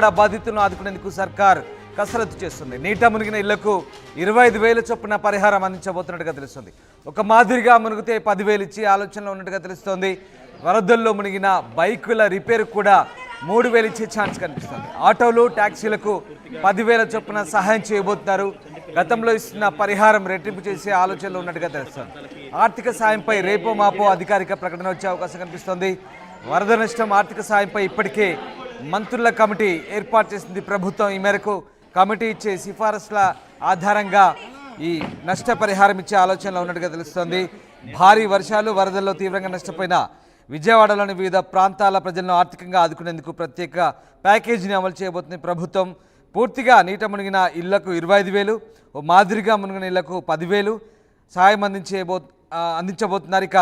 బాధితులను ఆదుకునేందుకు సర్కార్ కసరత్తు చేస్తుంది. నీట మునిగిన ఇళ్లకు 25,000 చొప్పున పరిహారం అందించబోతున్నట్టుగా తెలుస్తుంది. ఒక మాదిరిగా మునిగితే 10,000 ఇచ్చి ఆలోచనలో ఉన్నట్టుగా తెలుస్తోంది. వరదల్లో మునిగిన బైకుల రిపేర్ కూడా 3,000 ఇచ్చే ఛాన్స్ కనిపిస్తుంది. ఆటోలు ట్యాక్సీలకు 10,000 చొప్పున సహాయం చేయబోతున్నారు. గతంలో ఇస్తున్న పరిహారం రెట్టింపు చేసే ఆలోచనలో ఉన్నట్టుగా తెలుస్తోంది. ఆర్థిక సాయంపై రేపో మాపో అధికారిక ప్రకటన వచ్చే అవకాశం కనిపిస్తోంది. వరద నష్టం ఆర్థిక సాయంపై ఇప్పటికే మంత్రుల కమిటీ ఏర్పాటు చేసింది ప్రభుత్వం. ఈ మేరకు కమిటీ ఇచ్చే సిఫారసుల ఆధారంగా ఈ నష్టపరిహారం ఇచ్చే ఆలోచనలో ఉన్నట్టుగా తెలుస్తోంది. భారీ వర్షాలు వరదల్లో తీవ్రంగా నష్టపోయిన విజయవాడలోని వివిధ ప్రాంతాల ప్రజలను ఆర్థికంగా ఆదుకునేందుకు ప్రత్యేక ప్యాకేజీని అమలు చేయబోతుంది ప్రభుత్వం. పూర్తిగా నీట మునిగిన ఇళ్లకు 25,000, ఓ మాదిరిగా మునిగిన ఇళ్లకు 10,000 సాయం అందించబోతున్నారు. ఇక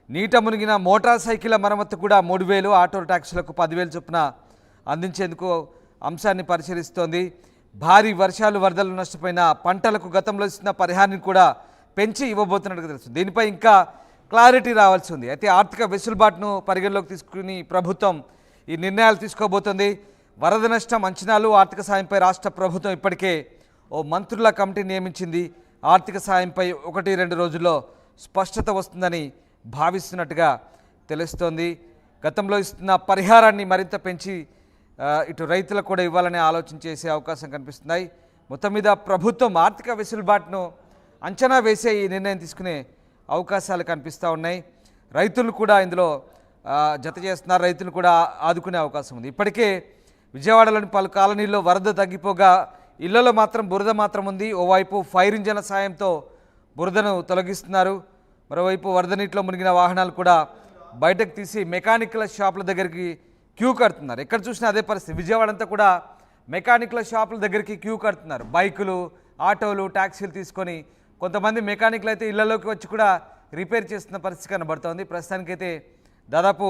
నీట మునిగిన మోటార్ సైకిళ్ల మరమ్మతు కూడా 3,000, ఆటో ట్యాక్సీలకు 10,000 చొప్పున అందించేందుకు అంశాన్ని పరిశీలిస్తోంది. భారీ వర్షాలు వరదలు నష్టపోయిన పంటలకు గతంలో ఇస్తున్న పరిహారాన్ని కూడా పెంచి ఇవ్వబోతున్నట్టుగా తెలుస్తుంది. దీనిపై ఇంకా క్లారిటీ రావాల్సి ఉంది. అయితే ఆర్థిక వెసులుబాటును పరిగణలోకి తీసుకుని ప్రభుత్వం ఈ నిర్ణయాలు తీసుకోబోతోంది. వరద నష్టం అంచనాలు, ఆర్థిక సాయంపై రాష్ట్ర ప్రభుత్వం ఇప్పటికే ఓ మంత్రుల కమిటీ నియమించింది. ఆర్థిక సాయంపై 1-2 రోజుల్లో స్పష్టత వస్తుందని భావిస్తున్నట్టుగా తెలుస్తోంది. గతంలో ఇస్తున్న పరిహారాన్ని మరింత పెంచి ఇటు రైతులకు కూడా ఇవ్వాలనే ఆలోచన చేసే అవకాశం కనిపిస్తున్నాయి. మొత్తం మీద ప్రభుత్వం ఆర్థిక వెసులుబాటును అంచనా వేసే ఈ నిర్ణయం తీసుకునే అవకాశాలు కనిపిస్తూ ఉన్నాయి. రైతులు కూడా ఇందులో జత చేస్తున్నారు. రైతులు కూడా ఆదుకునే అవకాశం ఉంది. ఇప్పటికే విజయవాడలోని పలు కాలనీల్లో వరద తగ్గిపోగా ఇళ్లలో మాత్రం బురద మాత్రం ఉంది. ఓవైపు ఫైర్ ఇంజన్ల సాయంతో బురదను తొలగిస్తున్నారు. మరోవైపు వరద నీటిలో మునిగిన వాహనాలు కూడా బయటకు తీసి మెకానికల్ షాపుల దగ్గరికి క్యూ కడుతున్నారు. ఎక్కడ చూసినా అదే పరిస్థితి. విజయవాడ అంతా కూడా మెకానికల్ షాపుల దగ్గరికి క్యూ కడుతున్నారు. బైకులు, ఆటోలు, ట్యాక్సీలు తీసుకొని కొంతమంది మెకానికల్ అయితే ఇళ్లలోకి వచ్చి కూడా రిపేర్ చేస్తున్న పరిస్థితి కనబడుతోంది. ప్రస్తుతానికైతే దాదాపు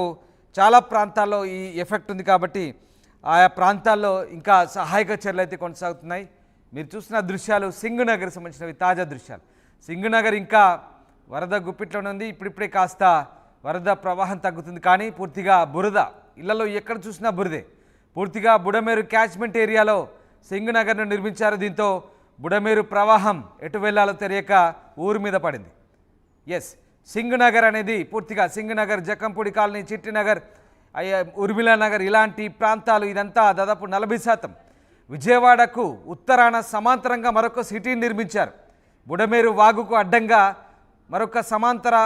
చాలా ప్రాంతాల్లో ఈ ఎఫెక్ట్ ఉంది కాబట్టి ఆయా ప్రాంతాల్లో ఇంకా సహాయక చర్యలు అయితే కొనసాగుతున్నాయి. మీరు చూసిన దృశ్యాలు సింగనగర్ సంబంధించినవి తాజా దృశ్యాలు. సింగనగర్ ఇంకా వరద గుప్పిట్లోనే ఉంది. ఇప్పుడిప్పుడే కాస్త వరద ప్రవాహం తగ్గుతుంది, కానీ పూర్తిగా బురద. ఇళ్లలో ఎక్కడ చూసినా బురదే. పూర్తిగా బుడమేరు క్యాచ్మెంట్ ఏరియాలో సింగనగర్ను నిర్మించారు. దీంతో బుడమేరు ప్రవాహం ఎటు వెళ్లాలో తెలియక ఊరి మీద పడింది. ఎస్, సింగనగర్ అనేది పూర్తిగా సింగనగర్, జక్కంపూడి కాలనీ, చిట్టినగర్, ఉర్మిళా నగర్ ఇలాంటి ప్రాంతాలు, ఇదంతా దాదాపు 40%. విజయవాడకు ఉత్తరాన సమాంతరంగా మరొక సిటీని నిర్మించారు. బుడమేరు వాగుకు అడ్డంగా మరొక సమాంతర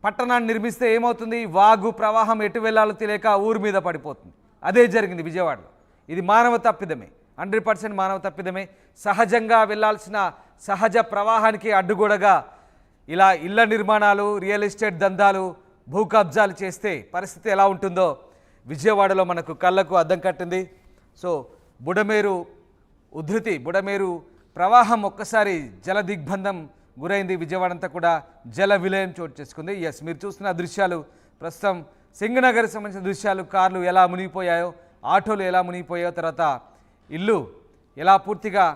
పట్టణాన్ని నిర్మిస్తే ఏమవుతుంది? వాగు ప్రవాహం ఎటు వెళ్లాలో తెలియక ఊరి మీద పడిపోతుంది. అదే జరిగింది విజయవాడలో. ఇది మానవ తప్పిదమే, 100% మానవ తప్పిదమే. సహజంగా వెళ్లాల్సిన సహజ ప్రవాహానికి అడ్డుగోడగా ఇలా ఇళ్ల నిర్మాణాలు, రియల్ ఎస్టేట్ దందాలు, భూ కబ్జాలు చేస్తే పరిస్థితి ఎలా ఉంటుందో విజయవాడలో మనకు కళ్ళకు అద్దం కట్టింది. సో బుడమేరు ఉధృతి, బుడమేరు ప్రవాహం ఒక్కసారి జల దిగ్బంధం గురైంది. విజయవాడ అంతా కూడా జల విలయం చోటు చేసుకుంది. ఎస్, మీరు చూస్తున్న దృశ్యాలు ప్రస్తుతం సింగనగర్ సంబంధించిన దృశ్యాలు. కార్లు ఎలా మునిగిపోయాయో, ఆటోలు ఎలా మునిగిపోయాయో, తర్వాత ఇల్లు ఎలా పూర్తిగా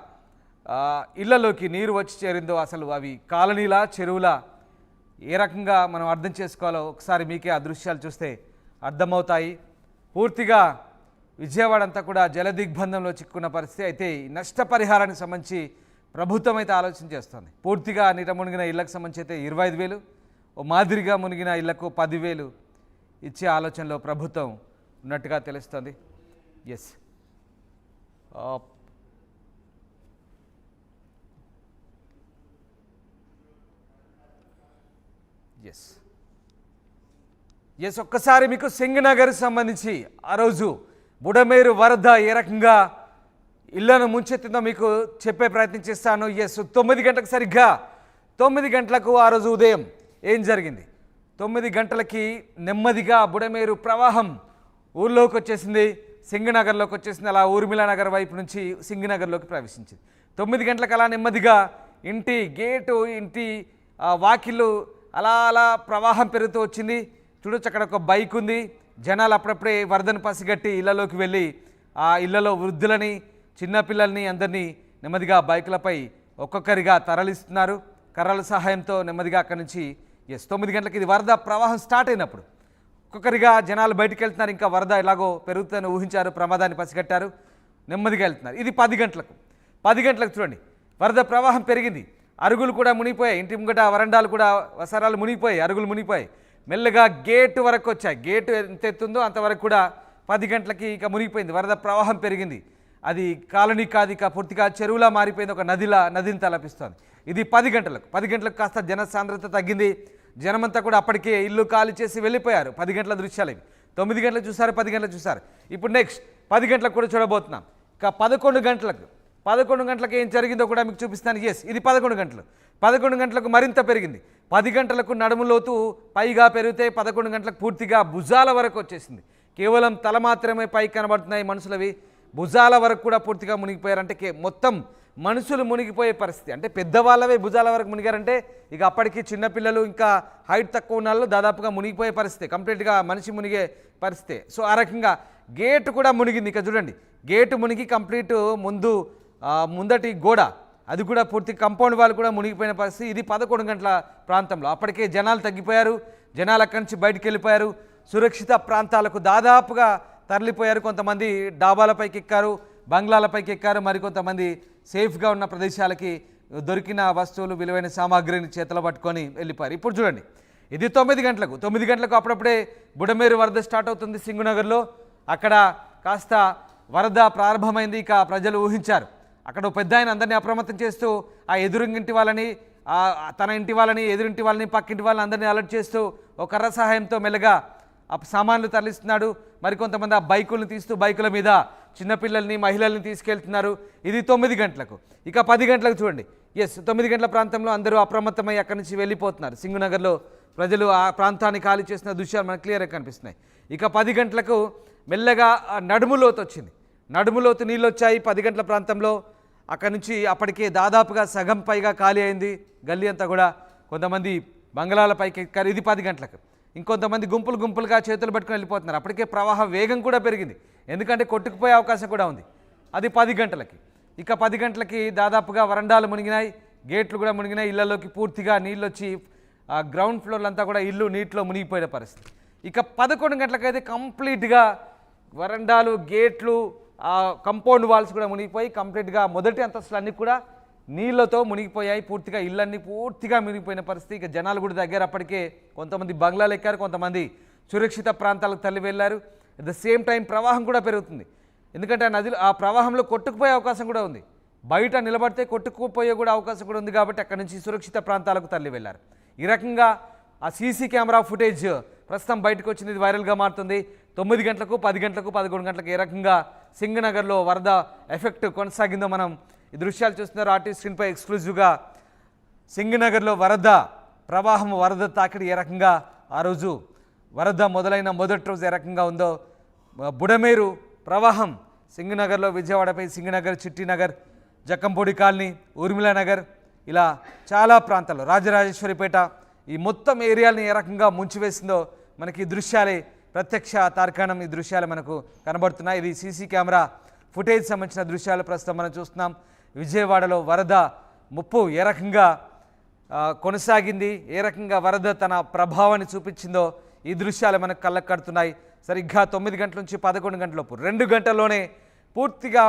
ఇళ్లలోకి నీరు వచ్చి చేరిందో, అసలు అవి కాలనీలా, చెరువులా, ఏ రకంగా మనం అర్థం చేసుకోవాలో ఒకసారి మీకే ఆ దృశ్యాలు చూస్తే అర్థమవుతాయి. పూర్తిగా విజయవాడ అంతా కూడా జల దిగ్బంధంలో చిక్కున్న పరిస్థితి. అయితే నష్టపరిహారానికి సంబంధించి ప్రభుత్వం అయితే ఆలోచన చేస్తుంది. పూర్తిగా నీట మునిగిన ఇళ్లకు సంబంధించి అయితే 25,000, ఓ మాదిరిగా మునిగిన ఇళ్లకు 10,000 ఇచ్చే ఆలోచనలో ప్రభుత్వం ఉన్నట్టుగా తెలుస్తుంది. ఎస్, ఎస్ ఎస్ ఒక్కసారి మీకు సింగనగర్ సంబంధించి ఆ రోజు బుడమేరు వరద ఏ రకంగా ఇళ్లను ముంచెత్తిందో మీకు చెప్పే ప్రయత్నం చేస్తాను. ఎస్, 9 గంటలకు సరిగ్గా 9 గంటలకు ఆ రోజు ఉదయం ఏం జరిగింది? 9 గంటలకి నెమ్మదిగా బుడమేరు ప్రవాహం ఊర్లోకి వచ్చేసింది, సింగనగర్లోకి వచ్చేసింది. అలా ఊర్మిళా నగర్ వైపు నుంచి సింగనగర్లోకి ప్రవేశించింది. 9 గంటలకు అలా నెమ్మదిగా ఇంటి గేటు, ఇంటి వాకిళ్ళు అలా అలా ప్రవాహం పెరుగుతూ వచ్చింది. చూడొచ్చు, అక్కడ ఒక బైక్ ఉంది. జనాలు అప్పుడప్పుడే వరదను పసిగట్టి ఇళ్లలోకి వెళ్ళి ఆ ఇళ్లలో వృద్ధులని, చిన్నపిల్లల్ని అందరినీ నెమ్మదిగా బైకులపై ఒక్కొక్కరిగా తరలిస్తున్నారు. కర్రల సహాయంతో నెమ్మదిగా అక్కడి నుంచి 9 గంటలకు ఇది వరద ప్రవాహం స్టార్ట్ అయినప్పుడు ఒక్కొక్కరిగా జనాలు బయటికి వెళ్తున్నారు. ఇంకా వరద ఎలాగో పెరుగుతుందని ఊహించారు, ప్రమాదాన్ని పసిగట్టారు. నెమ్మదిగా వెళ్తున్నారు. ఇది 10 గంటలకు. 10 గంటలకు చూడండి వరద ప్రవాహం పెరిగింది, అరుగులు కూడా మునిగిపోయాయి, ఇంటి ముంగట వరండాలు కూడా వసరాలు మునిగిపోయాయి, అరుగులు మునిగిపోయాయి. మెల్లగా గేటు వరకు వచ్చాయి. గేటు ఎంత ఎత్తుందో అంతవరకు కూడా 10 గంటలకి ఇక మునిగిపోయింది. వరద ప్రవాహం పెరిగింది. అది కాలనీ కాదు, ఇక పూర్తిగా చెరువులా మారిపోయింది, ఒక నదిని తలపిస్తోంది. ఇది 10 గంటలకు. 10 గంటలకు కాస్త జన సాంద్రత తగ్గింది. జనమంతా కూడా అప్పటికే ఇల్లు ఖాళీ చేసి వెళ్ళిపోయారు. 10 గంటల దృశ్యాలు ఇవి. 9 గంటలకు చూసారు, 10 గంటలకు చూసారు. ఇప్పుడు నెక్స్ట్ 10 గంటలకు కూడా చూడబోతున్నాం. ఇక 11 గంటలకు. 11 గంటలకు ఏం జరిగిందో కూడా మీకు చూపిస్తాను. ఇది 11 గంటలు. 11 గంటలకు మరింత పెరిగింది. 10 గంటలకు నడుములోతు పైగా పెరిగితే 11 గంటలకు పూర్తిగా భుజాల వరకు వచ్చేసింది. కేవలం తల మాత్రమే పైకి కనబడుతున్నాయి మనుషులవి. భుజాల వరకు కూడా పూర్తిగా మునిగిపోయారు. అంటే మొత్తం మనుషులు మునిగిపోయే పరిస్థితి. అంటే పెద్దవాళ్ళవే భుజాల వరకు మునిగారంటే ఇక అప్పటికి చిన్నపిల్లలు ఇంకా హైట్ తక్కువ ఉన్న వాళ్ళు దాదాపుగా మునిగిపోయే పరిస్థితి, కంప్లీట్గా మనిషి మునిగే పరిస్థితి. సో ఆ రకంగా గేటు కూడా మునిగింది. ఇక చూడండి గేటు మునిగి కంప్లీట్ ముందటి గోడ అది కూడా పూర్తి కాంపౌండ్ వాళ్ళు కూడా మునిగిపోయిన పరిస్థితి. ఇది 11 గంటల ప్రాంతంలో. అప్పటికే జనాలు తగ్గిపోయారు. జనాలు అక్కడి నుంచి బయటికి వెళ్ళిపోయారు. సురక్షిత ప్రాంతాలకు దాదాపుగా తరలిపోయారు. కొంతమంది డాబాలపైకి ఎక్కారు, బంగ్లాలపైకి ఎక్కారు. మరికొంతమంది సేఫ్గా ఉన్న ప్రదేశాలకి దొరికిన వస్తువులు, విలువైన సామాగ్రిని చేతిలో పట్టుకొని వెళ్ళిపోయారు. ఇప్పుడు చూడండి ఇది 9 గంటలకు. 9 గంటలకు అప్పుడప్పుడే బుడమేరు వరద స్టార్ట్ అవుతుంది సింగునగర్లో. అక్కడ కాస్త వరద ప్రారంభమైంది. ఇక ప్రజలు ఊహించారు. అక్కడ పెద్ద ఆయన అందరినీ అప్రమత్తం చేస్తూ ఆ ఎదురింటి వాళ్ళని, తన ఇంటి వాళ్ళని, ఎదురింటి వాళ్ళని, పక్కింటి వాళ్ళని అందరినీ అలర్ట్ చేస్తూ ఒక కర్ర సహాయంతో మెల్లగా ఆ సామాన్లు తరలిస్తున్నాడు. మరికొంతమంది ఆ బైకులను తీస్తూ బైకుల మీద చిన్నపిల్లల్ని, మహిళల్ని తీసుకెళ్తున్నారు. ఇది 9 గంటలకు. ఇక 10 గంటలకు చూడండి. 9 గంటల ప్రాంతంలో అందరూ అప్రమత్తమై అక్కడి నుంచి వెళ్ళిపోతున్నారు. సింగునగర్లో ప్రజలు ఆ ప్రాంతాన్ని ఖాళీ చేసిన దృశ్యాలు మనకు క్లియర్గా కనిపిస్తున్నాయి. ఇక 10 గంటలకు మెల్లగా నడుములోతు వచ్చింది. నడుములోతు నీళ్ళు వచ్చాయి 10 గంటల ప్రాంతంలో. అక్కడి నుంచి అప్పటికే దాదాపుగా సగం పైగా ఖాళీ అయింది గల్లీ అంతా కూడా. కొంతమంది బంగ్లాల పైకి ఎక్కారు. ఇది 10 గంటలకు. ఇంకొంతమంది గుంపులుగా చేతులు పట్టుకుని వెళ్ళిపోతున్నారు. అప్పటికే ప్రవాహ వేగం కూడా పెరిగింది, ఎందుకంటే కొట్టుకుపోయే అవకాశం కూడా ఉంది. అది 10 గంటలకి. ఇక 10 గంటలకి దాదాపుగా వరండాలు మునిగినాయి, గేట్లు కూడా మునిగినాయి. ఇళ్లలోకి పూర్తిగా నీళ్ళు వచ్చి గ్రౌండ్ ఫ్లోర్లంతా కూడా ఇల్లు నీటిలో మునిగిపోయిన పరిస్థితి. ఇక 11 గంటలకైతే కంప్లీట్గా వరండాలు, గేట్లు, కంపౌండ్ వాల్స్ కూడా మునిగిపోయి కంప్లీట్గా మొదటి అంతస్తులన్నీ కూడా నీళ్ళతో మునిగిపోయాయి. పూర్తిగా ఇళ్ళన్నీ పూర్తిగా మునిగిపోయిన పరిస్థితి. ఇక జనాలు కూడా దగ్గర అప్పటికే కొంతమంది బంగ్లాలు ఎక్కారు, కొంతమంది సురక్షిత ప్రాంతాలకు తల్లి వెళ్ళారు. అట్ ద సేమ్ టైం ప్రవాహం కూడా పెరుగుతుంది, ఎందుకంటే ఆ ప్రవాహంలో కొట్టుకుపోయే అవకాశం కూడా ఉంది. బయట నిలబడితే కొట్టుకుపోయే కూడా అవకాశం కూడా ఉంది. కాబట్టి అక్కడి నుంచి సురక్షిత ప్రాంతాలకు తల్లి వెళ్ళారు. ఈ రకంగా ఆ సీసీ కెమెరా ఫుటేజ్ ప్రస్తుతం బయటకు వచ్చింది, ఇది వైరల్గా మారుతుంది. 9 గంటలకు, 10 గంటలకు, 11 గంటలకు ఏ రకంగా సింగనగర్లో వరద ఎఫెక్ట్ కొనసాగిందో మనం ఈ దృశ్యాలు చూస్తున్నారు. ఆర్టీవీ స్క్రీన్పై ఎక్స్క్లూజివ్గా సింగనగర్లో వరద ప్రవాహం, వరద తాకిడి ఏ రకంగా ఆ రోజు వరద మొదలైన మొదటి రోజు ఏ రకంగా ఉందో, బుడమేరు ప్రవాహం సింగనగర్లో, విజయవాడపై సింగనగర్, చిట్టినగర్, జక్కంపూడి కాలనీ, ఊర్మిళ నగర్, ఇలా చాలా ప్రాంతాల్లో, రాజరాజేశ్వరిపేట, ఈ మొత్తం ఏరియాలని ఏ రకంగా ముంచివేసిందో మనకి దృశ్యాలే ప్రత్యక్ష తార్కాణం. ఈ దృశ్యాలు మనకు కనబడుతున్నాయి. ఇది సీసీ కెమెరా ఫుటేజ్ సంబంధించిన దృశ్యాలు ప్రస్తుతం మనం చూస్తున్నాం. విజయవాడలో వరద ముప్పు ఏ రకంగా కొనసాగింది, ఏ రకంగా వరద తన ప్రభావాన్ని చూపించిందో ఈ దృశ్యాలు మనకు కళ్ళకు కడుతున్నాయి. సరిగ్గా 9 గంటల నుంచి 11 గంటలలోపు 2 గంటల్లోనే పూర్తిగా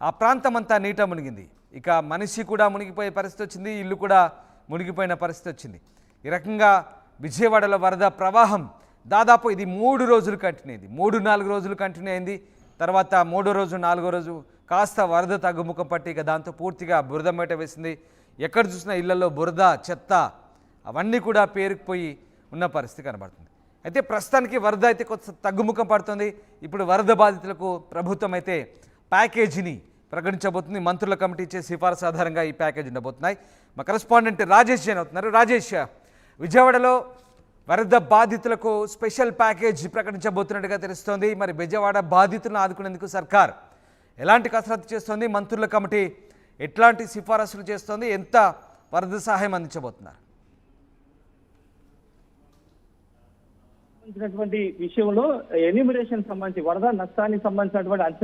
ఆ ప్రాంతం అంతా నీట మునిగింది. ఇక మనిషి కూడా మునిగిపోయే పరిస్థితి వచ్చింది, ఇల్లు కూడా మునిగిపోయిన పరిస్థితి వచ్చింది. ఈ రకంగా విజయవాడలో వరద ప్రవాహం దాదాపు ఇది 3 రోజులు కంటిన్యూ అయింది. 3-4 రోజులు కంటిన్యూ అయింది. తర్వాత 3వ రోజు, 4వ రోజు కాస్త వరద తగ్గుముఖం పట్టి ఇక దాంతో పూర్తిగా బురద మేట వేసింది. ఎక్కడ చూసినా ఇళ్లలో బురద, చెత్త అవన్నీ కూడా పేరుకుపోయి ఉన్న పరిస్థితి కనబడుతుంది. అయితే ప్రస్తుతానికి వరద అయితే కొంత తగ్గుముఖం పడుతుంది. ఇప్పుడు వరద బాధితులకు ప్రభుత్వం అయితే ప్యాకేజీని ప్రకటించబోతుంది. మంత్రుల కమిటీ ఇచ్చే సిఫారసు ఆధారంగా ఈ ప్యాకేజీ ఉండబోతున్నాయి. మా కరెస్పాండెంట్ రాజేష్ జైన్ అవుతున్నారు. రాజేష్, విజయవాడలో వరద బాధితులకు స్పెషల్ ప్యాకేజ్ ప్రకటించబోతున్నట్టుగా తెలుస్తోంది. మరి విజయవాడ బాధితులను ఆదుకునేందుకు సర్కార్ ఎలాంటి కసరత్తు చేస్తోంది, మంత్రుల కమిటీ ఎట్లాంటి సిఫారసులు చేస్తోంది, ఎంత వరద సహాయం అందించబోతున్నారు? విషయంలో ఎన్యూమరేషన్ సంబంధించి వరద నష్టానికి సంబంధించినటువంటి అంచనా